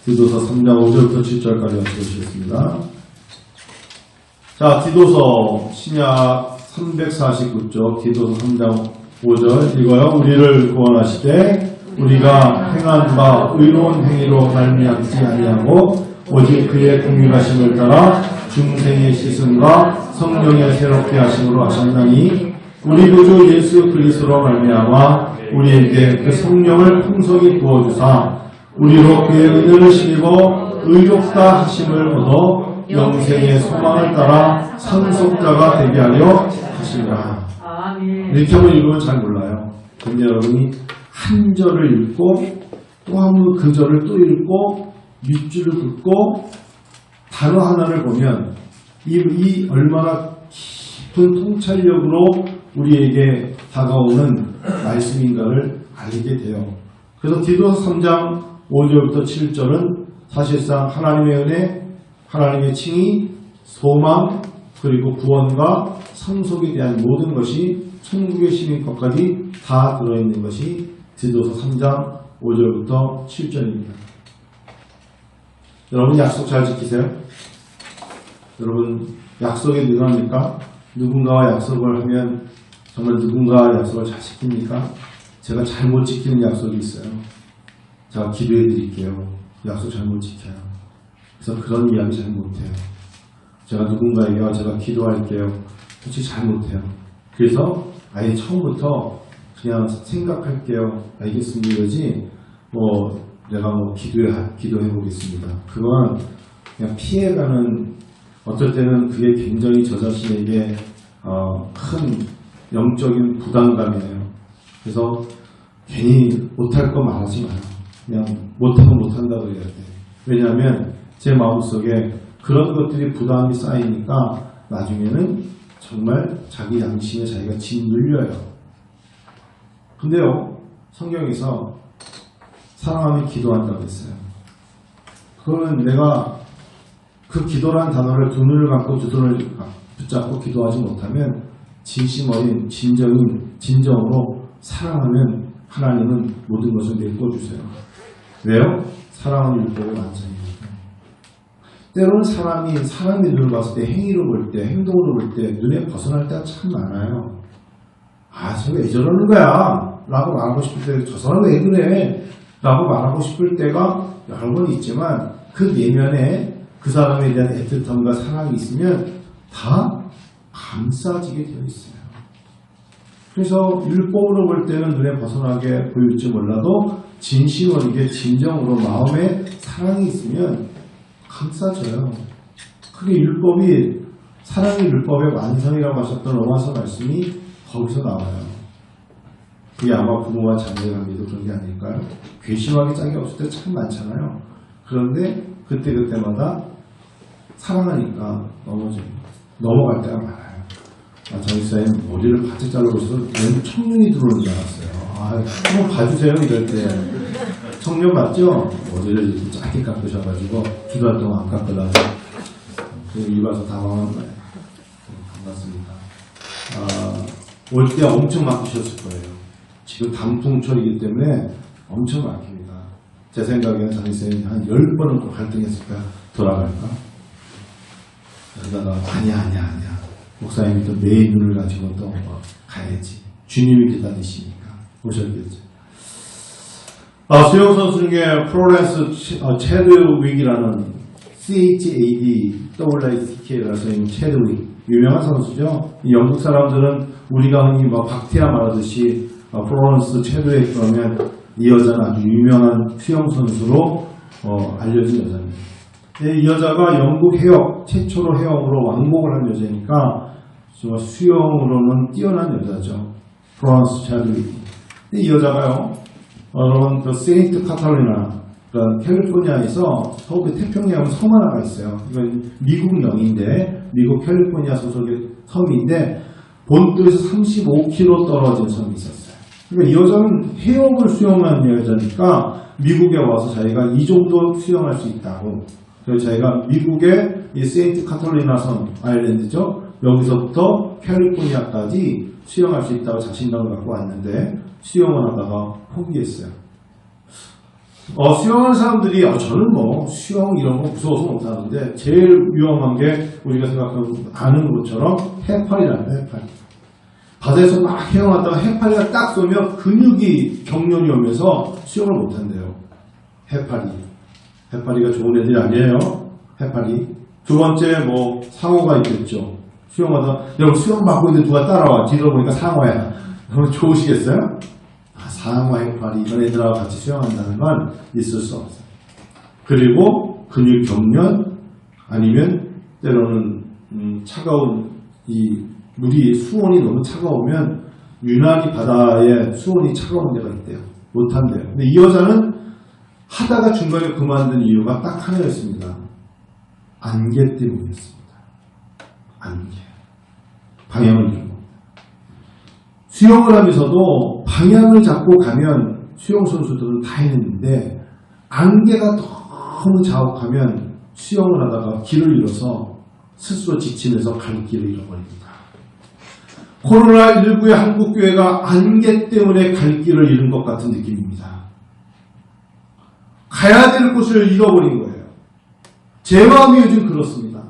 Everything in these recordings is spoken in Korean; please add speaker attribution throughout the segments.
Speaker 1: 디도서 3장 5절부터 7절까지 읽어주시겠습니다. 자, 디도서 신약 349쪽 디도서 3장 5절 읽어요. 우리를 구원하시되 우리가 행한 바 의로운 행위로 말미암지 아니하고 오직 그의 긍휼하심을 따라 중생의 씻음과 성령의 새롭게 하심으로 하셨나니 우리 구주 예수 그리스도로 말미암아 우리에게 그 성령을 풍성히 부어주사 우리로 그의 은혜를 힘입어 의롭다 하심을 얻어 영생의 소망을 따라 상속자가 되게 하려 하시니라. 이렇게 한번 읽으면 잘 몰라요. 근데 여러분이 한 절을 읽고 또 한 번 그 절을 또 읽고 밑줄을 긋고 단어 하나를 보면 이 얼마나 깊은 통찰력으로 우리에게 다가오는 말씀인가를 알게 돼요. 그래서 디도서 3장 5절부터 7절은 사실상 하나님의 은혜, 하나님의 칭의, 소망, 그리고 구원과 상속에 대한 모든 것이 천국의 시민권까지 다 들어있는 것이 디도서 3장 5절부터 7절입니다. 여러분 약속 잘 지키세요? 여러분 약속에 능합니까? 누군가와 약속을 하면 정말 누군가와 약속을 잘 지킵니까? 제가 잘못 지키는 약속이 있어요. 제가 기도해 드릴게요. 약속 잘못 지켜요. 그래서 그런 이야기 잘 못해요. 제가 누군가에게 제가 기도할게요. 솔직히 잘 못해요. 그래서 아예 처음부터 그냥 생각할게요. 알겠습니다. 이러지 내가 기도해 보겠습니다. 그건 그냥 피해가는, 어떨 때는 그게 굉장히 저 자신에게 큰 영적인 부담감이에요. 그래서 괜히 못할 거 말하지 마요. 그냥 못하면 못한다고 해야 돼. 왜냐하면 제 마음속에 그런 것들이 부담이 쌓이니까 나중에는 정말 자기 양심에 자기가 짓눌려요. 근데요, 성경에서 사랑하면 기도한다고 했어요. 그거는 내가 그 기도라는 단어를 두 눈을 감고 두 손을 붙잡고 기도하지 못하면 진심 어린 진정으로 사랑하면 하나님은 모든 것을 메꿔주세요. 왜요? 사랑은 율법의 완성입니다. 때로는 사람의 눈을 봤을 때, 행위로 볼 때, 행동으로 볼 때 눈에 벗어날 때가 참 많아요. 저게 왜 저러는 거야? 라고 말하고 싶을 때, 저 사람 왜 그래? 라고 말하고 싶을 때가 여러 번 있지만 그 내면에 그 사람에 대한 애틋함과 사랑이 있으면 다 감싸지게 되어 있어요. 그래서 율법으로 볼 때는 눈에 벗어나게 보일지 몰라도 진심 어리게 진정으로 마음에 사랑이 있으면 감싸져요. 그게 사랑이 율법의 완성이라고 하셨던 로마서 말씀이 거기서 나와요. 그게 아마 부모와 자녀의 관계도 그런 게 아닐까요? 괘씸하게 짝이 없을 때 참 많잖아요. 그런데 그때마다 사랑하니까 넘어갈 때가 많아요. 정의사님 머리를 바짝 자르고 있어서 왠 청년이 들어오는 줄 알았어요. 한번 봐주세요 이럴 때. 청년 맞죠? 머리를 이렇게 짧게 깎으셔가지고 기도할 동안 안 깎으려고 이 봐서 당황한 거예요. 반갑습니다. 올 때 엄청 막히셨을 거예요. 지금 단풍철이기 때문에 엄청 막힙니다. 제 생각에는 장희쌤이 한 10번은 또 갈등했을까? 돌아갈까? 그러다가 아니야. 목사님이 또 매일 눈을 가지고 또 가야지. 주님이 기다리시니까 오셨겠죠. 수영선수 중에 플로렌스 체드윅이라는 CHADWICK라서 체드윅 유명한 선수죠. 영국 사람들은 우리가 흔히 박태아 말하듯이 플로렌스 체드윅 그러면 이 여자는 아주 유명한 수영선수로 알려진 여자입니다. 이 여자가 영국 최초로 해역으로 왕복을 한 여자니까 정말 수영으로는 뛰어난 여자죠. 플로렌스 체드윅. 이 여자가요, 여러분 그 세인트 카탈리나, 그러니까 캘리포니아에서 서부 태평양 섬 하나가 있어요. 이건 미국 명인데 미국 캘리포니아 소속의 섬인데 본토에서 35km 떨어진 섬이 있었어요. 그러니까 이 여자는 해역을 수영하는 여자니까 미국에 와서 자기가 이 정도 수영할 수 있다고. 그래서 자기가 미국의 이 세인트 카톨리나 섬 아일랜드죠. 여기서부터 캘리포니아까지 수영할 수 있다고 자신감을 갖고 왔는데 수영을 하다가 포기했어요. 수영하는 사람들이 저는 뭐 수영 이런 거 무서워서 못하는데 제일 위험한 게 우리가 생각하는 아는 것처럼 해파리랍니다. 해파리. 바다에서 막 헤엄하다가 해파리가 딱 쏘면 근육이 경련이 오면서 수영을 못한대요. 해파리. 해파리가 좋은 애들이 아니에요. 해파리. 두 번째 뭐 상어가 있겠죠. 수영하다 여러분 수영 맡고 있는데 누가 따라와. 뒤로 보니까 상어야. 그러면 좋으시겠어요? 상어, 해파리 이런 애들하고 같이 수영한다는 건 있을 수 없어요. 그리고 근육 경련 아니면 때로는 차가운 이 물이 수온이 너무 차가우면 유난히 바다에 수온이 차가운 데가 있대요. 못한대요. 근데 이 여자는 하다가 중간에 그만둔 이유가 딱 하나였습니다. 안개 때문이었습니다. 안개. 방향을 잃은 겁니다. 수영을 하면서도 방향을 잡고 가면 수영 선수들은 다 해냈는데 안개가 너무 자욱하면 수영을 하다가 길을 잃어서 스스로 지치면서 갈 길을 잃어버립니다. 코로나19의 한국교회가 안개 때문에 갈 길을 잃은 것 같은 느낌입니다. 가야 될 곳을 잃어버린 거예요. 제 마음이 요즘 그렇습니다.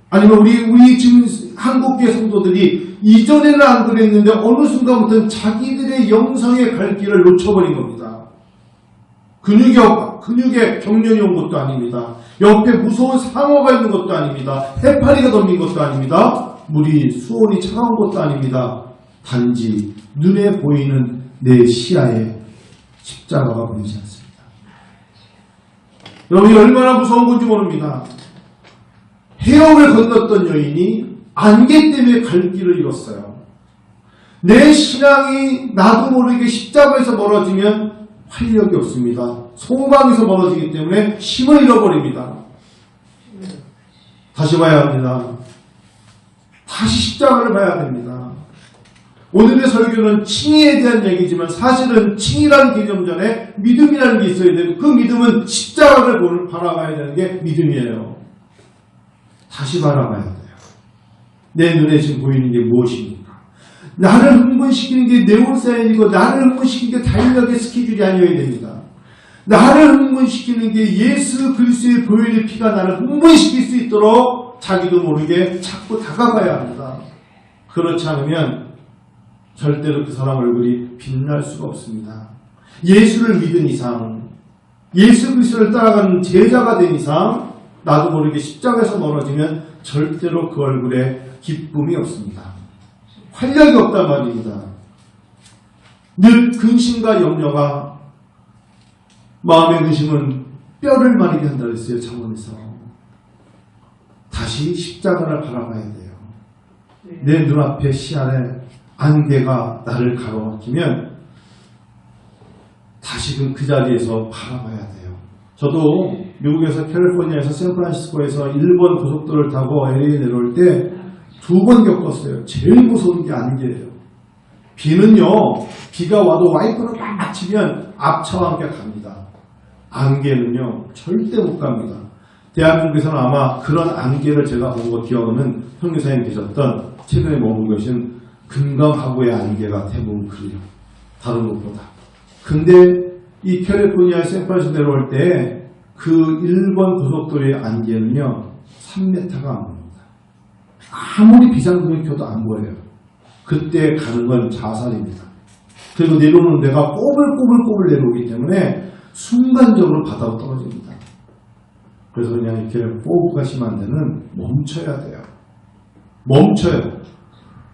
Speaker 1: 아니면 우리 지금 한국교회 성도들이 이전에는 안 그랬는데 어느 순간부터는 자기들의 영성의 갈 길을 놓쳐버린 겁니다. 근육에 경련이 온 것도 아닙니다. 옆에 무서운 상어가 있는 것도 아닙니다. 해파리가 덤빈 것도 아닙니다. 물이 수온이 차가운 것도 아닙니다. 단지 눈에 보이는 내 시야에 십자가가 보이지 않습니다. 여러분이 얼마나 무서운 건지 모릅니다. 해역을 건넜던 여인이 안개 때문에 갈 길을 잃었어요. 내 신앙이 나도 모르게 십자가에서 멀어지면 활력이 없습니다. 소망에서 멀어지기 때문에 힘을 잃어버립니다. 다시 봐야 합니다. 다시 십자가를 봐야 됩니다. 오늘의 설교는 칭의에 대한 얘기지만 사실은 칭의라는 개념 전에 믿음이라는 게 있어야 되고 그 믿음은 십자가를 바라봐야 되는 게 믿음이에요. 다시 바라봐야 돼요. 내 눈에 지금 보이는 게 무엇입니까? 나를 흥분시키는 게 네온사인이고 나를 흥분시키는 게 다일력의 스케줄이 아니어야 됩니다. 나를 흥분시키는 게 예수 그리스도의 보혈의 피가 나를 흥분시킬 수 있도록 자기도 모르게 자꾸 다가가야 합니다. 그렇지 않으면 절대로 그 사람 얼굴이 빛날 수가 없습니다. 예수를 믿은 이상, 예수 그리스도를 따라가는 제자가 된 이상 나도 모르게 십자가에서 멀어지면 절대로 그 얼굴에 기쁨이 없습니다. 활력이 없단 말입니다. 늘 근심과 염려가 마음의 근심은 뼈를 마르게 한다 그랬어요. 잠언에서. 다시 십자가를 바라봐야 돼요. 내 눈앞에 시야에 안개가 나를 가로막히면 다시금 그 자리에서 바라봐야 돼요. 저도 미국에서 캘리포니아에서 샌프란시스코에서 일본 고속도로를 타고 LA 내려올 때 2번 겪었어요. 제일 무서운 게 안개예요. 비는요, 비가 와도 와이퍼를 막 치면 앞차와 함께 갑니다. 안개는요, 절대 못 갑니다. 대한민국에서는 아마 그런 안개를 제가 본 거 기억하는 형제사님 계셨던 최근에 머문 것은 금강하고의 안개가 대부분 그래요. 다른 것보다. 근데 이 캘리포니아 샌프란시스코 내려올 때 그 일본 고속도로의 안개는요 3m가 안 보입니다. 아무리 비상등을 켜도 안 보여요. 그때 가는 건 자살입니다. 그리고 내려오는 데가 꼬불꼬불 내려오기 때문에 순간적으로 바다로 떨어집니다. 그래서 그냥 이렇게 호흡가 심한 데는 멈춰야 돼요. 멈춰요.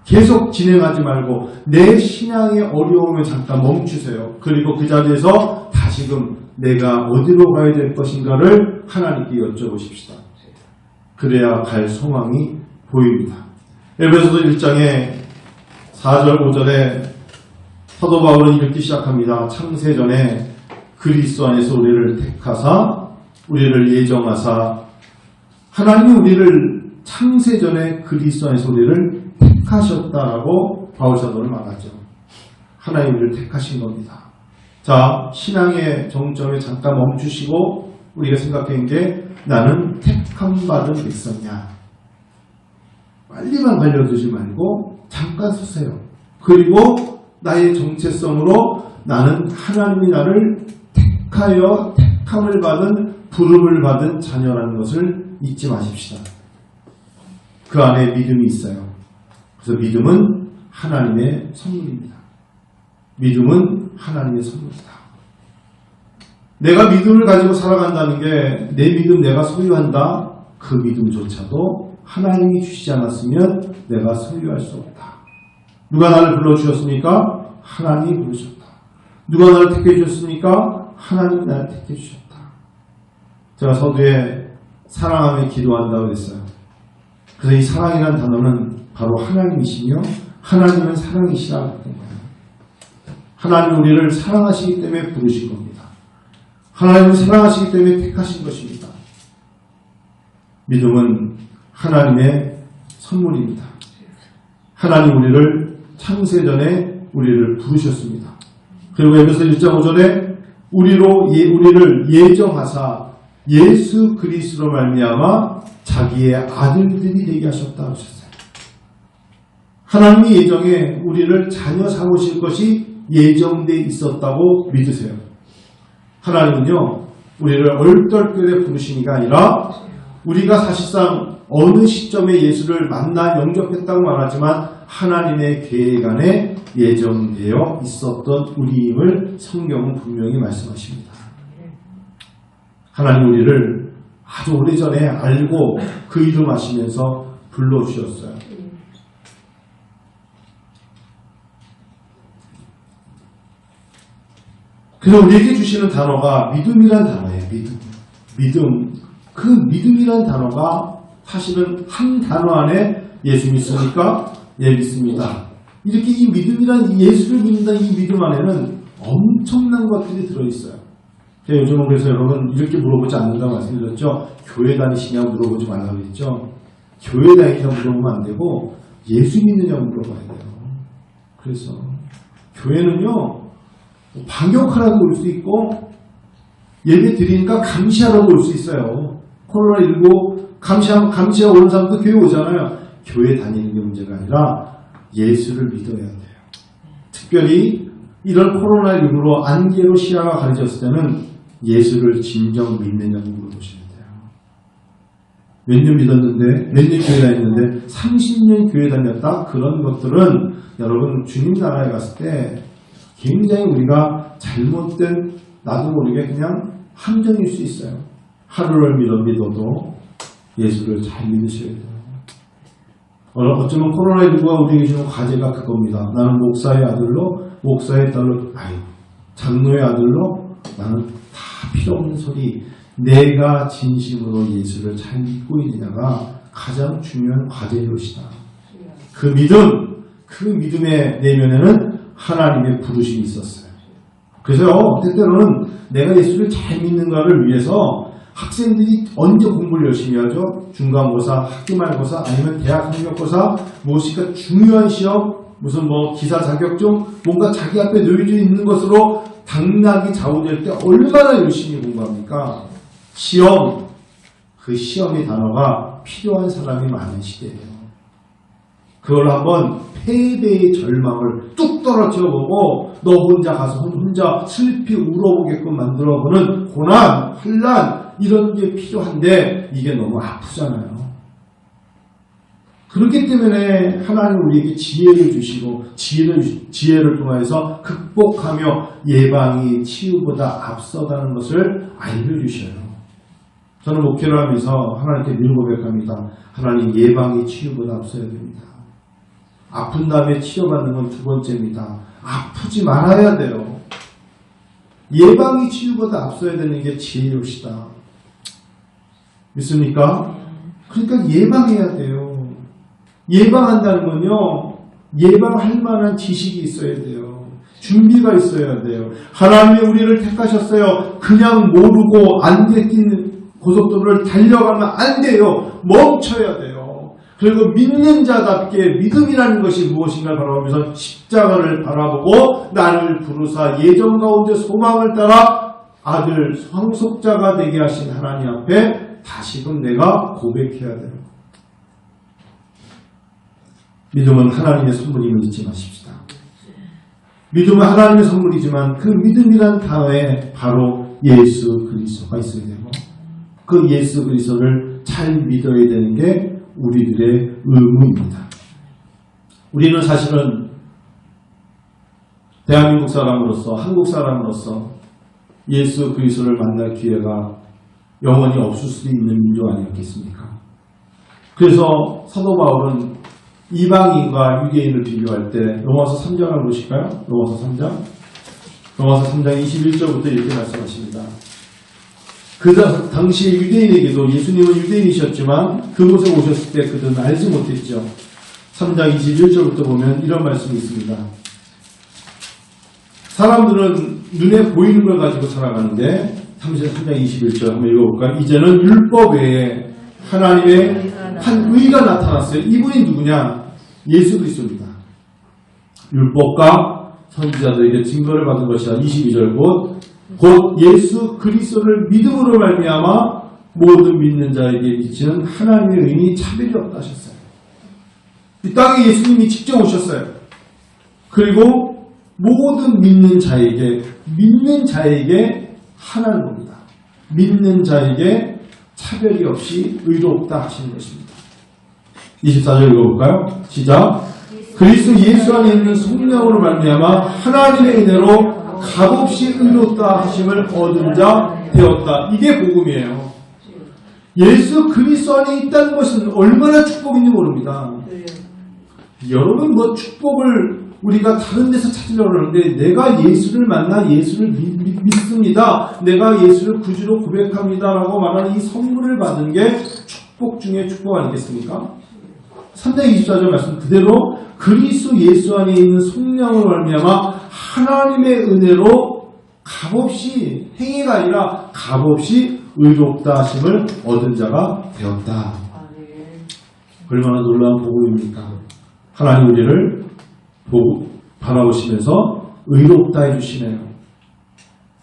Speaker 1: 계속 진행하지 말고 내 신앙의 어려움을 잠깐 멈추세요. 그리고 그 자리에서 다시금 내가 어디로 가야 될 것인가를 하나님께 여쭤보십시다. 그래야 갈 소망이 보입니다. 에베소서 1장에 4절 5절에 사도 바울은 이렇게 시작합니다. 창세전에 그리스도 안에서 우리를 택하사 우리를 예정하사 하나님이 우리를 창세전에 그리스도 안에서 우리를 택하셨다라고 바울 사도는 말하죠. 하나님 우리를 택하신 겁니다. 자, 신앙의 정점에 잠깐 멈추시고 우리가 생각한 게 나는 택함받은 백성이야. 빨리만 달려들지 말고 잠깐 서세요. 그리고 나의 정체성으로 나는 하나님이 나를 택하여 택함을 받은 부름을 받은 자녀라는 것을 잊지 마십시다. 그 안에 믿음이 있어요. 그래서 믿음은 하나님의 선물입니다. 믿음은 하나님의 선물이다. 내가 믿음을 가지고 살아간다는 게 내 믿음 내가 소유한다. 그 믿음조차도 하나님이 주시지 않았으면 내가 소유할 수 없다. 누가 나를 불러주셨습니까? 하나님이 부르셨다. 누가 나를 택해 주셨습니까? 하나님이 나를 택해 주셨다. 제가 서두에 사랑하며 기도한다고 했어요. 그래서 이 사랑이라는 단어는 바로 하나님이시며 하나님은 사랑이시라고 했던 거예요. 하나님은 우리를 사랑하시기 때문에 부르신 겁니다. 하나님은 사랑하시기 때문에 택하신 것입니다. 믿음은 하나님의 선물입니다. 하나님 우리를 창세전에 우리를 부르셨습니다. 그리고 에베소 1장 5절에 우리를 예정하사 예수 그리스도로 말미암아 자기의 아들들이 되게 하셨다 하셨어요. 하나님의 예정에 우리를 자녀 삼으실 것이 예정되어 있었다고 믿으세요. 하나님은요, 우리를 얼떨결에 부르시니가 아니라 우리가 사실상 어느 시점에 예수를 만나 영접했다고 말하지만 하나님의 계획 안에 예정되어 있었던 우리임을 성경은 분명히 말씀하십니다. 하나님 우리를 아주 오래전에 알고 그 이름 하시면서 불러주셨어요. 그래서 우리에게 주시는 단어가 믿음이란 단어예요. 믿음. 그 믿음이란 단어가 사실은 한 단어 안에 예수 믿습니까? 예, 믿습니다. 이렇게 이 믿음이란 예수를 믿는다 이 믿음 안에는 엄청난 것들이 들어있어요. 제가 요즘은 그래서 여러분 이렇게 물어보지 않는다고 말씀드렸죠. 교회 다니시냐고 물어보지 말라고 했죠. 교회 다니시냐고 물어보면 안 되고 예수 믿느냐고 물어봐야 돼요. 그래서 교회는요. 방역하라고 올 수 있고 예배 드리니까 감시하라고 올 수 있어요. 코로나19 감시하고 오는 사람도 교회 오잖아요. 교회 다니는 게 문제가 아니라 예수를 믿어야 돼요. 특별히 이런 코로나19로 안개로 시야가 가려졌을 때는 예수를 진정 믿느냐고 물어보셔야 돼요. 몇 년 믿었는데, 몇 년 교회 다녔는데 30년 교회 다녔다? 그런 것들은 여러분 주님 나라에 갔을 때 굉장히 우리가 잘못된 나도 모르게 그냥 함정일 수 있어요. 하루를 믿어도 예수를 잘 믿으셔야 돼요. 어쩌면 코로나19가 우리에게 주는 과제가 그겁니다. 나는 목사의 아들로, 목사의 딸로, 장로의 아들로 나는 다 필요 없는 소리. 내가 진심으로 예수를 잘 믿고 있느냐가 가장 중요한 과제일 것이다. 그 믿음의 내면에는 하나님의 부르심이 있었어요. 그래서 때때로는 내가 예수를 잘 믿는가를 위해서 학생들이 언제 공부를 열심히 하죠? 중간고사, 학기말고사, 아니면 대학 학력고사, 무엇인가 중요한 시험, 무슨 기사 자격증, 뭔가 자기 앞에 놓여져 있는 것으로 당락이 좌우될 때 얼마나 열심히 공부합니까? 시험, 그 시험의 단어가 필요한 사람이 많은 시대예요. 그걸 한번 패배의 절망을 뚝 떨어뜨려보고 너 혼자 가서 혼자 슬피 울어보게끔 만들어보는 고난, 환난 이런 게 필요한데 이게 너무 아프잖아요. 그렇기 때문에 하나님 우리에게 지혜를 주시고 지혜를 통해서 극복하며 예방이 치유보다 앞서가는 것을 알려주셔요. 저는 목회를 하면서 하나님께 늘 고백합니다. 하나님 예방이 치유보다 앞서야 됩니다. 아픈 다음에 치료받는 건 두 번째입니다. 아프지 말아야 돼요. 예방이 치유보다 앞서야 되는 게 지혜로시다. 믿습니까? 그러니까 예방해야 돼요. 예방한다는 건요. 예방할 만한 지식이 있어야 돼요. 준비가 있어야 돼요. 하나님이 우리를 택하셨어요. 그냥 모르고 안개 낀 고속도로를 달려가면 안 돼요. 멈춰야 돼요. 그리고 믿는 자답게 믿음이라는 것이 무엇인가 바라보면서 십자가를 바라보고 나를 부르사 예정 가운데 소망을 따라 아들 상속자가 되게 하신 하나님 앞에 다시금 내가 고백해야 돼요. 믿음은 하나님의 선물임을 잊지 마십시다. 믿음은 하나님의 선물이지만 그 믿음이란 단어에 바로 예수 그리스도가 있어야 되고 그 예수 그리스도를 잘 믿어야 되는 게 우리들의 의무입니다. 우리는 사실은 대한민국 사람으로서 한국 사람으로서 예수 그리스도를 만날 기회가 영원히 없을 수도 있는 민족 아니었겠습니까? 그래서 사도 바울은 이방인과 유대인을 비교할 때 로마서 3장을 보실까요? 로마서 3장 21절부터 이렇게 말씀하십니다. 그 당시에 유대인에게도 예수님은 유대인이셨지만 그곳에 오셨을 때 그들은 알지 못했죠. 3장 21절부터 보면 이런 말씀이 있습니다. 사람들은 눈에 보이는 걸 가지고 살아가는데 3장 21절 한번 읽어볼까요? 이제는 율법 외에 하나님의 한 의가 나타났어요. 이분이 누구냐? 예수 그리스도입니다. 율법과 선지자들에게 증거를 받은 것이라 22절 곧 예수 그리스도를 믿음으로 말미암아 모든 믿는 자에게 미치는 하나님의 의인이 차별이 없다 하셨어요. 이 땅에 예수님이 직접 오셨어요. 그리고 모든 믿는 자에게 하나는 겁니다. 믿는 자에게 차별이 없이 의롭다 하시는 것입니다. 24절 읽어볼까요? 시작. 그리스도 예수 안에 있는 성령으로 말미암아 하나님의 은혜로 값없이 의롭다 하심을 얻은 자 되었다. 이게 복음이에요. 예수 그리스도 안에 있다는 것은 얼마나 축복인지 모릅니다. 여러분 축복을 우리가 다른 데서 찾으려고 그러는데 내가 예수를 만나 예수를 믿습니다. 내가 예수를 구주로 고백합니다. 라고 말하는 이 선물을 받은 게 축복 중에 축복 아니겠습니까? 3장 24절 말씀 그대로 그리스도 예수 안에 있는 성령을 말미암아 하나님의 은혜로 값없이 행위가 아니라 값없이 의롭다 하심을 얻은 자가 되었다. 얼마나 놀라운 복음입니까? 하나님 우리를 보고 바라보시면서 의롭다 해주시네요.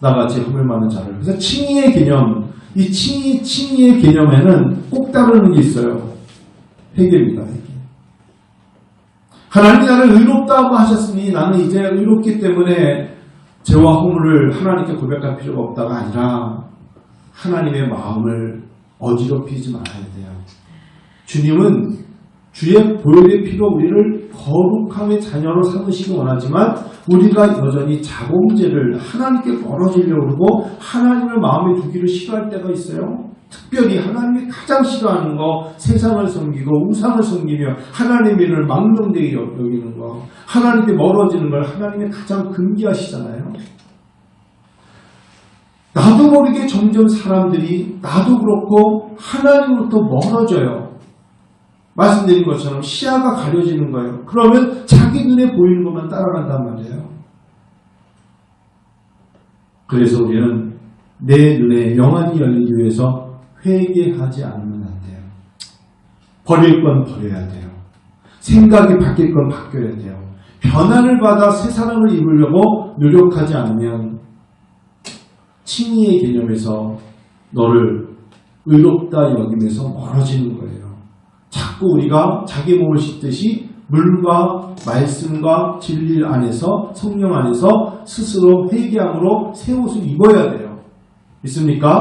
Speaker 1: 나같이 허물 많은 자를. 그래서 칭의의 개념, 이 칭의의 개념에는 꼭 따르는 게 있어요. 회개입니다. 회개. 하나님이 나를 의롭다고 하셨으니 나는 이제 의롭기 때문에 죄와 허물을 하나님께 고백할 필요가 없다가 아니라 하나님의 마음을 어지럽히지 말아야 돼요. 주님은 주의 보혈의 피로 우리를 거룩함의 자녀로 삼으시기 원하지만 우리가 여전히 자범죄를 하나님께 멀어지려고 그러고 하나님을 마음에 두기를 싫어할 때가 있어요. 특별히 하나님이 가장 싫어하는 거 세상을 섬기고 우상을 섬기며 하나님의 일을 망령되게 여기는 거 하나님께 멀어지는 걸 하나님이 가장 금기하시잖아요. 나도 모르게 점점 사람들이 나도 그렇고 하나님으로부터 멀어져요. 말씀드린 것처럼 시야가 가려지는 거예요. 그러면 자기 눈에 보이는 것만 따라간단 말이에요. 그래서 우리는 내 눈에 영안이 열리기 위해서 회개하지 않으면 안 돼요. 버릴 건 버려야 돼요. 생각이 바뀔 건 바뀌어야 돼요. 변화를 받아 새 사람을 입으려고 노력하지 않으면 칭의의 개념에서 너를 의롭다 여기면서 멀어지는 거예요. 자꾸 우리가 자기 몸을 씻듯이 물과 말씀과 진리 안에서 성령 안에서 스스로 회개함으로 새 옷을 입어야 돼요. 있습니까?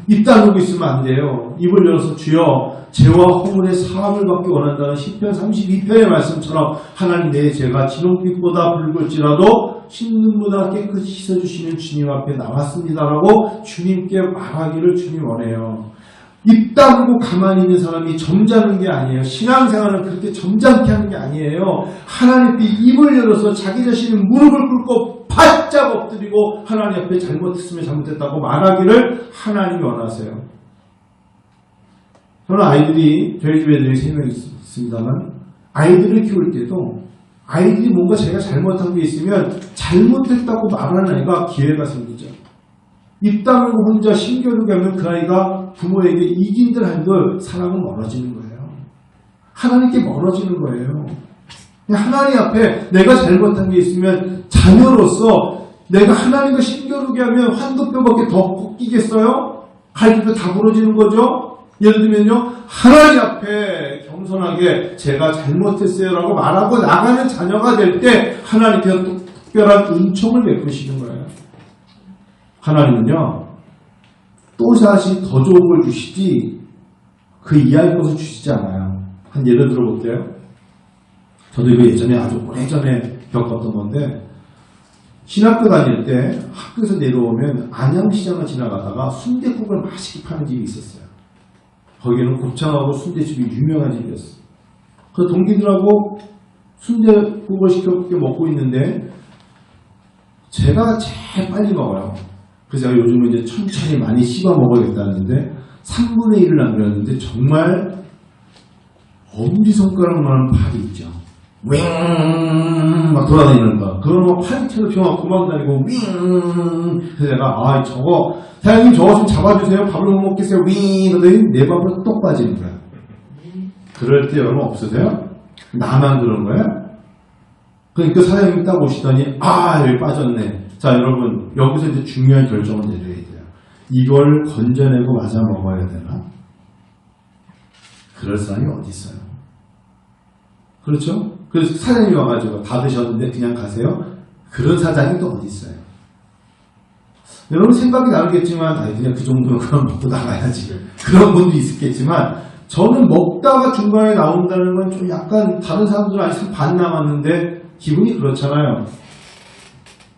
Speaker 1: 입 다물고 있으면 안 돼요. 입을 열어서 주여 죄와 허물의 사함을 받기 원한다는 시편 32편의 말씀처럼 하나님 내 죄가 진홍빛보다 붉을지라도 흰눈보다 깨끗이 씻어주시는 주님 앞에 나왔습니다라고 주님께 말하기를 주님 원해요. 입 다물고 가만히 있는 사람이 점잖은 게 아니에요. 신앙생활은 그렇게 점잖게 하는 게 아니에요. 하나님께 입을 열어서 자기 자신의 무릎을 꿇고 바짝 엎드리고 하나님 앞에 잘못했으면 잘못했다고 말하기를 하나님이 원하세요. 저는 아이들이 저희 집에 애들이 3명 있습니다만 아이들을 키울 때도 아이들이 뭔가 제가 잘못한 게 있으면 잘못했다고 말하는 아이가 기회가 생기죠. 입 다물고 혼자 신겨루게 하면 그 아이가 부모에게 이긴들 한들 사랑은 멀어지는 거예요. 하나님께 멀어지는 거예요. 하나님 앞에 내가 잘못한 게 있으면 자녀로서 내가 하나님과 신겨루게 하면 한도뼈밖에 더 꺾이겠어요? 갈비뼈 다 부러지는 거죠? 예를 들면요, 하나님 앞에 겸손하게 제가 잘못했어요 라고 말하고 나가는 자녀가 될 때 하나님께서 특별한 은총을 베푸시는 거예요. 하나님은요, 또다시 더 좋은 걸 주시지 그 이하의 것을 주시지 않아요. 한 예를 들어볼게요. 저도 이거 예전에 아주 오래전에 겪었던 건데, 신학교 다닐 때 학교에서 내려오면 안양시장을 지나가다가 순댓국을 맛있게 파는 집이 있었어요. 거기는 곱창하고 순댓집이 유명한 집이었어요. 그 동기들하고 순댓국을 시켜먹게 먹고 있는데 제가 제일 빨리 먹어요. 그래서 제가 요즘은 이제 천천히 많이 씹어 먹어야겠다는데 3분의 1을 남겼는데 정말 엄지손가락만한 팔이 있죠. 윙! 막 돌아다니는 거. 그걸 막 파리채로 펴갖고 도망다니고 윙! 그래서 내가 저거 사장님 저거 좀 잡아주세요. 밥을 못 먹겠어요. 윙! 그러더니 내 밥으로 똑 빠지는 거야. 그럴 때 여러분 없으세요? 나만 그런 거야? 그러니까 사장님이 딱 오시더니 여기 빠졌네. 자 여러분 여기서 이제 중요한 결정을 내려야 돼요. 이걸 건져내고 맞아 먹어야 되나? 그럴 사람이 어디 있어요? 그렇죠? 그래서 사장님이 와가지고 다 드셨는데 그냥 가세요? 그런 사장이 또 어디 있어요? 여러분 생각이 다르겠지만 그냥 그 정도는 그럼 먹고 나가야지. 그런 분도 있겠지만 저는 먹다가 중간에 나온다는 건 좀 약간 다른 사람들은 아직 반 남았는데 기분이 그렇잖아요.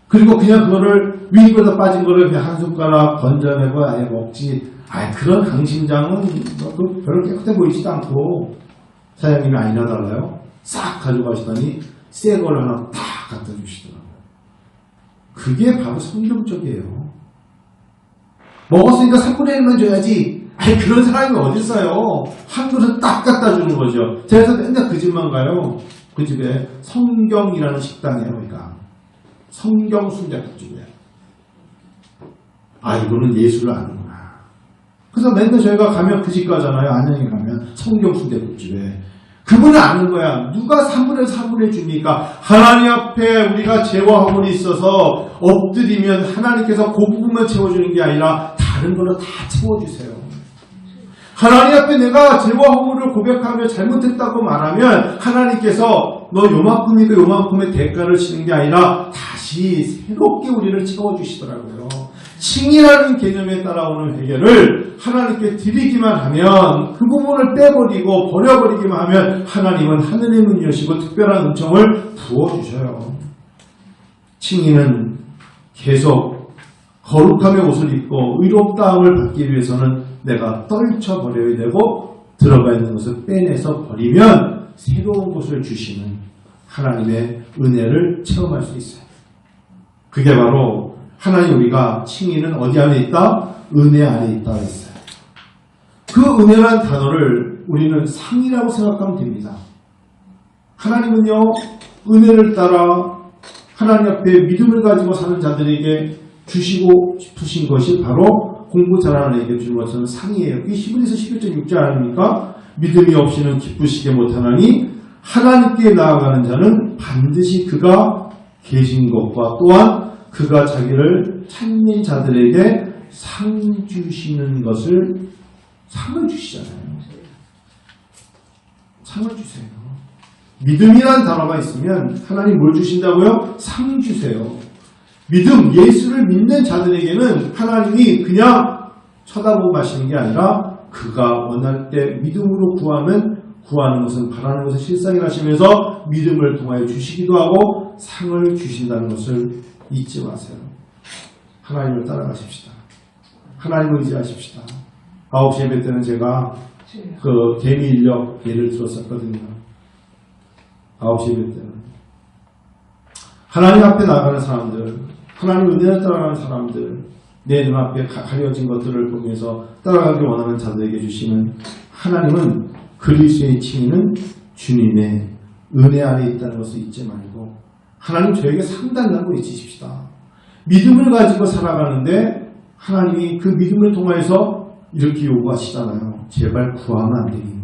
Speaker 1: 그리고 그냥 그거를 위입에다 빠진 거를 그냥 한 숟가락 건져내고 아예 먹지. 그런 강심장은 별로 깨끗해 보이지도 않고 사장님이 아니나 달라요. 싹 가져가시더니 새 걸 하나 딱 갖다 주시더라고요. 그게 바로 성경적이에요. 먹었으니까 3분의 1만 줘야지. 그런 사람이 어디 있어요. 한 그릇 딱 갖다 주는 거죠. 제가 맨날 그 집만 가요. 그 집에 성경이라는 식당이에요. 그러니까 성경 순대국집이에요. 이거는 예수를 아는구나. 그래서 맨날 저희가 가면 그 집 가잖아요. 안양에 가면 성경 순대국집에. 그분은 아는 거야. 누가 3분의 3분의 줍니까? 하나님 앞에 우리가 재와 화물이 있어서 엎드리면 하나님께서 그 부분만 채워주는 게 아니라 다른 걸로 다 채워주세요. 하나님 앞에 내가 죄와 허물을 고백하며 잘못했다고 말하면 하나님께서 너 요만큼이니까 요만큼의 대가를 치는 게 아니라 다시 새롭게 우리를 채워주시더라고요. 칭이라는 개념에 따라오는 회개를 하나님께 드리기만 하면 그 부분을 빼버리고 버려버리기만 하면 하나님은 하늘의 문 여시고 특별한 은총을 부어주셔요. 칭이는 계속 거룩함의 옷을 입고 의롭다함을 받기 위해서는 내가 떨쳐버려야 되고 들어가 있는 것을 빼내서 버리면 새로운 것을 주시는 하나님의 은혜를 체험할 수 있어요. 그게 바로 하나님 우리가 칭의는 어디 안에 있다? 은혜 안에 있다 했어요. 그 은혜란 단어를 우리는 상이라고 생각하면 됩니다. 하나님은요 은혜를 따라 하나님 앞에 믿음을 가지고 사는 자들에게 주시고 싶으신 것이 바로 공부 잘하는 애에게 주는 것은 상이에요. 이게 히브리서 11장 6절 아닙니까? 믿음이 없이는 기쁘시게 못하나니 하나님께 나아가는 자는 반드시 그가 계신 것과 또한 그가 자기를 찾는 자들에게 상 주시는 것을 상을 주시잖아요. 상을 주세요. 믿음이라는 단어가 있으면 하나님 뭘 주신다고요? 상 주세요. 믿음, 예수를 믿는 자들에게는 하나님이 그냥 쳐다보고 마시는 게 아니라 그가 원할 때 믿음으로 구하는 것은 바라는 것을 실상이 하시면서 믿음을 통하여 주시기도 하고 상을 주신다는 것을 잊지 마세요. 하나님을 따라가십시다. 하나님을 의지하십시다. 9시 예배 때는 제가 그 개미 인력 예를 들었었거든요. 9시 예배 때는 하나님 앞에 나가는 사람들, 하나님 은혜를 따라가는 사람들, 내 눈앞에 가려진 것들을 보면서 따라가기 원하는 자들에게 주시는 하나님은 그리스도의 칭의는 주님의 은혜 안에 있다는 것을 잊지 말고 하나님 저에게 상단다는 걸 잊으십시다. 믿음을 가지고 살아가는데 하나님이 그 믿음을 통해서 이렇게 요구하시잖아요. 제발 구하면 안 되겠니?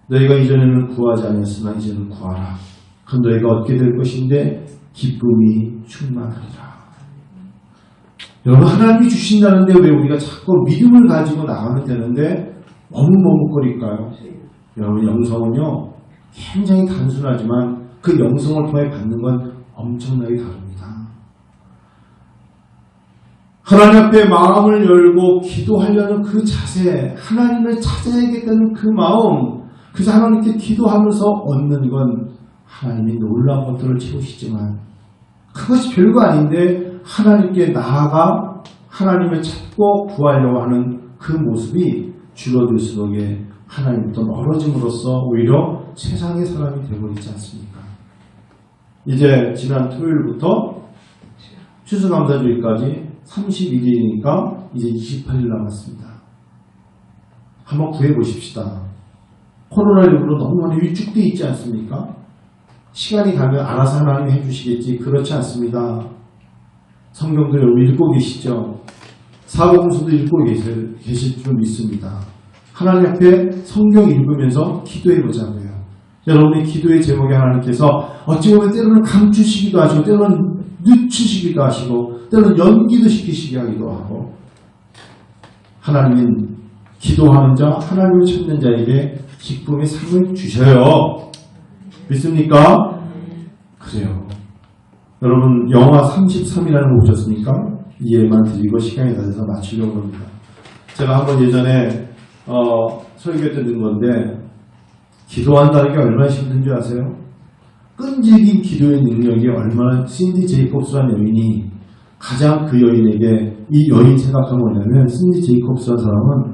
Speaker 1: 너희가 이전에는 구하지 않았으나 이제는 구하라. 그럼 너희가 얻게 될 것인데 기쁨이 충만하리라. 여러분 하나님이 주신다는데 왜 우리가 자꾸 믿음을 가지고 나가면 되는데 머뭇머뭇거릴까요? 여러분 영성은요 굉장히 단순하지만 그 영성을 통해 받는 건 엄청나게 다릅니다. 하나님 앞에 마음을 열고 기도하려는 그 자세, 하나님을 찾아야겠다는 그 마음, 그래서 하나님께 기도하면서 얻는 건 하나님이 놀라운 것들을 채우시지만 그것이 별거 아닌데 하나님께 나아가 하나님을 찾고 구하려고 하는 그 모습이 줄어들수록에 하나님부터 멀어짐으로써 오히려 세상의 사람이 되어버리지 않습니까? 이제 지난 토요일부터 추수감사주일까지 31일이니까 이제 28일 남았습니다. 한번 구해보십시다. 코로나19로 너무 많이 위축되어 있지 않습니까? 시간이 가면 알아서 하나님이 해주시겠지. 그렇지 않습니다. 성경도 여러분 읽고 계시죠? 사복음서도 읽고 계실 줄 믿습니다. 하나님 앞에 성경 읽으면서 기도해 보자고요. 여러분의 기도의 제목에 하나님께서 어찌 보면 때로는 감추시기도 하시고 때로는 늦추시기도 하시고 때로는 연기도 시키시게 하기도 하고 하나님은 기도하는 자, 하나님을 찾는 자에게 기쁨의 상을 주셔요. 믿습니까? 그래요. 여러분 영화 33이라는 거 보셨습니까? 이해만 드리고 시간이 다 돼서 마치려고 합니다. 제가 한번 예전에 설교 때 든 건데 기도한다는 게 얼마나 힘든 줄 아세요? 끈질긴 기도의 능력이 얼마나 신디 제이콥스라는 여인이 가장 그 여인에게 이 여인 생각한 뭐냐면 신디 제이콥스라는 사람은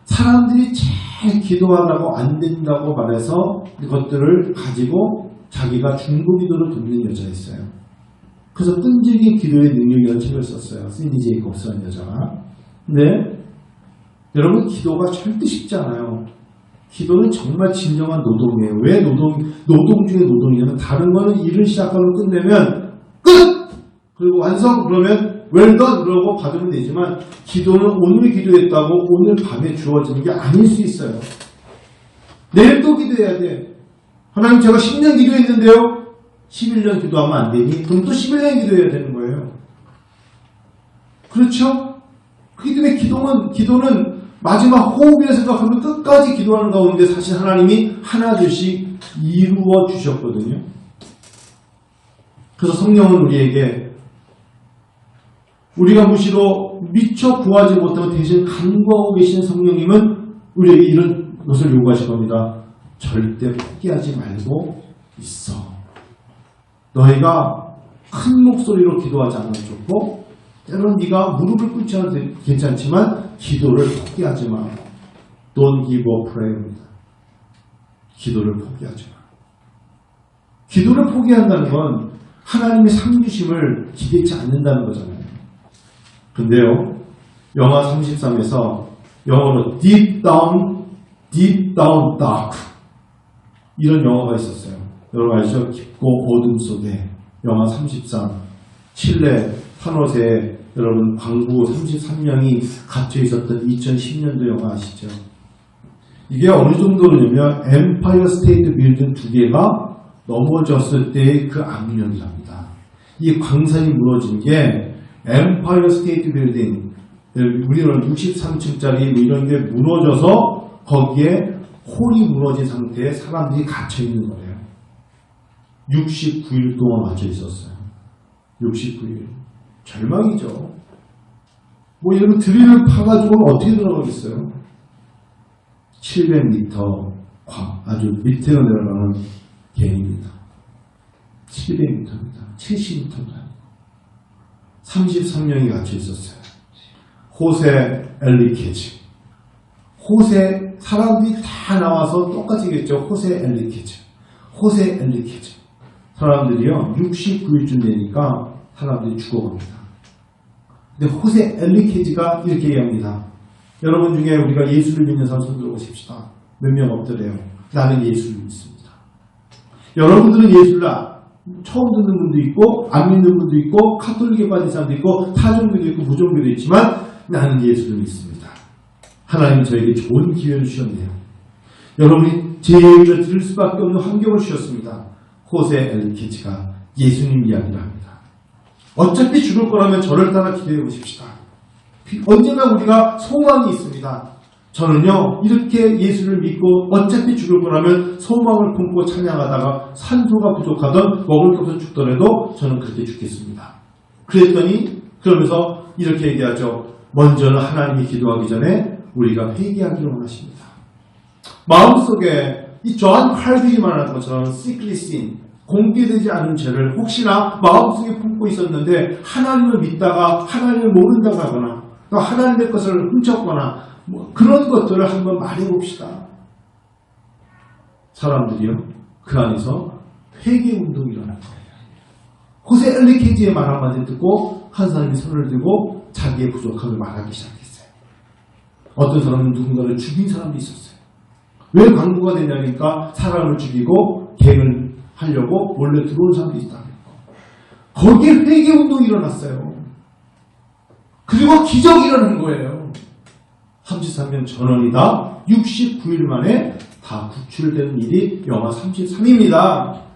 Speaker 1: 사람들이 제일 기도하라고 안 된다고 말해서 이것들을 가지고 자기가 중보기도를 돕는 여자였어요. 그래서 끈질긴 기도의 능력이라는 책을 썼어요. 신디 제이콥스라는 여자가. 근데 여러분 기도가 절대 쉽지 않아요. 기도는 정말 진정한 노동이에요. 왜 노동 중에 노동이냐면 다른 거는 일을 시작하고 끝내면 끝! 그리고 완성! 그러면 well done! 그러고 받으면 되지만 기도는 오늘 기도했다고 오늘 밤에 주어지는 게 아닐 수 있어요. 내일 또 기도해야 돼. 하나님 제가 10년 기도했는데요. 11년 기도하면 안 되니? 그럼 또 11년 기도해야 되는 거예요. 그렇죠? 그렇기 때문에 기도는 마지막 호흡이라 생각하면 끝까지 기도하는 가운데 사실 하나님이 하나둘씩 이루어 주셨거든요. 그래서 성령은 우리에게 우리가 무시로 미처 구하지 못하고 대신 간구하고 계신 성령님은 우리에게 이런 것을 요구하실 겁니다. 절대 포기하지 말고 있어. 너희가 큰 목소리로 기도하지 않아도 좋고 때로는 네가 무릎을 꿇지 않아도 괜찮지만 기도를 포기하지 마. Don't give up prayer입니다. 기도를 포기하지 마. 기도를 포기한다는 건 하나님의 상주심을 기대치 않는다는 거잖아요. 근데요, 영화 33에서 영어로 deep down dark 이런 영화가 있었어요. 여러분 아시죠? 깊고 어둠 속에 영화 33 칠레 타노스에 여러분 광부 33명이 갇혀 있었던 2010년도 영화 아시죠? 이게 어느 정도냐면 엠파이어 스테이트 빌딩 두 개가 넘어졌을 때의 그 악명이랍니다. 이 광산이 무너진 게 엠파이어 스테이트 빌딩 우리는 63층짜리 뭐 이런 게 무너져서 거기에 홀이 무너진 상태에 사람들이 갇혀 있는 거예요. 69일 동안 갇혀 있었어요. 69일. 절망이죠. 뭐 이러면 드릴을 파가지고는 어떻게 들어가겠어요? 700m 아주 밑으로 내려가는 개입니다. 700m입니다. 70m입니다. 33명이 갇혀 있었어요. 호세 엘리케즈. 호세 사람들이 다 나와서 똑같이겠죠. 호세 엘리케즈. 사람들이요 69일쯤 되니까 사람들이 죽어갑니다. 근데 호세 엘리케즈가 이렇게 얘기합니다. 여러분 중에 우리가 예수를 믿는 사람 손 들어보십시다. 몇 명 없더래요. 나는 예수를 믿습니다. 여러분들은 예수를 처음 듣는 분도 있고 안 믿는 분도 있고 카톨릭에 빠진 사람도 있고 타종교도 있고 무종교도 있지만 나는 예수를 믿습니다. 하나님은 저에게 좋은 기회를 주셨네요. 여러분이 제 얘기를 들을 수밖에 없는 환경을 주셨습니다. 호세 엘리케즈가 예수님 이야기를 합니다. 어차피 죽을 거라면 저를 따라 기도해 보십시다. 언제나 우리가 소망이 있습니다. 저는요 이렇게 예수를 믿고 어차피 죽을 거라면 소망을 품고 찬양하다가 산소가 부족하던 먹을 게 없어 죽더라도 저는 그렇게 죽겠습니다. 그러면서 이렇게 얘기하죠. 먼저는 하나님이 기도하기 전에 우리가 회개하기를 원하십니다. 마음속에 이 존 칼빈이 말하는 것처럼 secret sin, 공개되지 않은 죄를 혹시나 마음속에 품고 있었는데 하나님을 믿다가 하나님을 모른다고 하거나 하나님의 것을 훔쳤거나 그런 것들을 한번 말해봅시다. 사람들이요, 그 안에서 회개운동이 일어날 거예요. 호세 엘리케지의 말 한마디 듣고 한 사람이 손을 들고 자기의 부족함을 말하기 시작했어요. 어떤 사람은 누군가를 죽인 사람도 있었어요. 왜 강구가 되냐니까 사람을 죽이고 갱을 하려고 몰래 들어온 사람도 있다고 했고, 거기에 회개운동이 일어났어요. 그리고 기적이 일어난 거예요. 33년 전원이다 69일 만에 다 구출된 일이 영하 33입니다.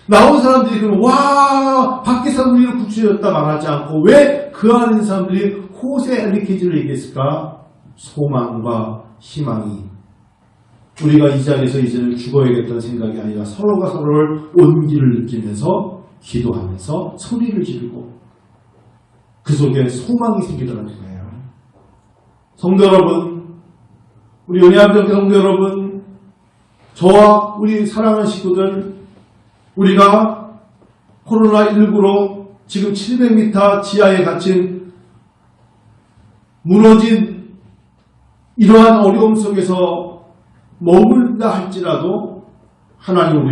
Speaker 1: 나온 사람들이 그러면 와 밖에서 우리는 구출되었다 말하지 않고 왜 그 안에 있는 사람들이 호세 엘리케지를 얘기했을까? 소망과 희망이, 우리가 이 자리에서 이제는 죽어야겠다는 생각이 아니라 서로가 서로를 온기를 느끼면서 기도하면서 소리를 지르고 그 속에 소망이 생기더라는 거예요. 성도 여러분, 우리 은혜함정 성도 여러분, 저와 우리 사랑하는 식구들, 우리가 코로나19로 지금 700m 지하에 갇힌 무너진 이러한 어려움 속에서 머물다 할지라도 하나님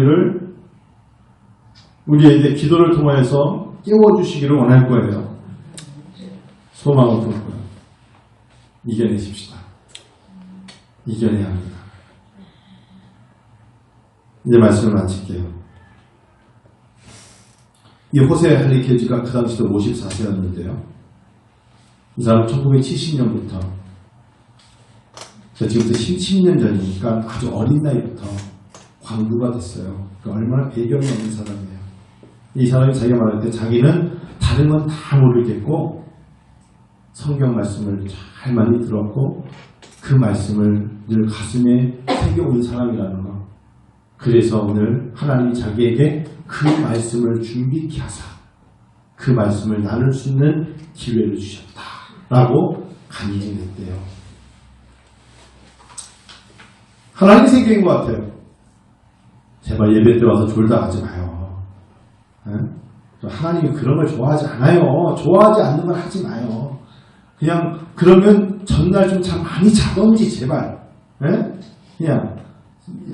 Speaker 1: 우리에게 기도를 통하여서 깨워주시기를 원할 거예요. 소망을 품고요. 이겨내십시다. 이겨내야 합니다. 이제 말씀을 마칠게요. 이 호세 엘리케지가 그 당시도 54세였는데요. 이 사람은 1970년부터, 지금부터 17년 전이니까 아주 어린 나이부터 광부가 됐어요. 그러니까 얼마나 배경이 없는 사람이에요. 이 사람이 자기가 말할 때 자기는 다른 건 다 모르겠고 성경 말씀을 잘 많이 들었고 그 말씀을 늘 가슴에 새겨온 사람이라는 거. 그래서 오늘 하나님이 자기에게 그 말씀을 준비케 하사 그 말씀을 나눌 수 있는 기회를 주셨다라고 간증했대요. 하나님 생각인 것 같아요. 제발 예배 때 와서 졸다 가지 마요. 하나님이 그런 걸 좋아하지 않아요. 좋아하지 않는 걸 하지 마요. 그냥 그러면 전날 좀 참 많이 자던지 제발. 그냥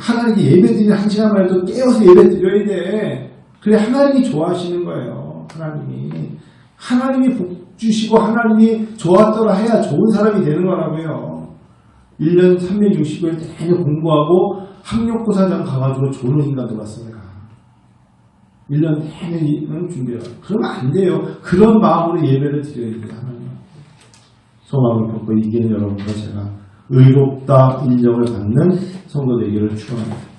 Speaker 1: 하나님께 예배 드리는 한 시간만 해도 깨워서 예배 드려야 돼. 그래 하나님이 좋아하시는 거예요. 하나님이 복 주시고 하나님이 좋았더라 해야 좋은 사람이 되는 거라고요. 1년 365일 내내 공부하고 학력고사장 가가지고 좋은 인간도 봤습니다. 1년 내내 준비해요. 그러면 안 돼요. 그런 마음으로 예배를 드려야 돼요. 하나님. 소망을 품고 이기는 여러분과 제가 의롭다 인정을 받는 성도 되기를 축원합니다.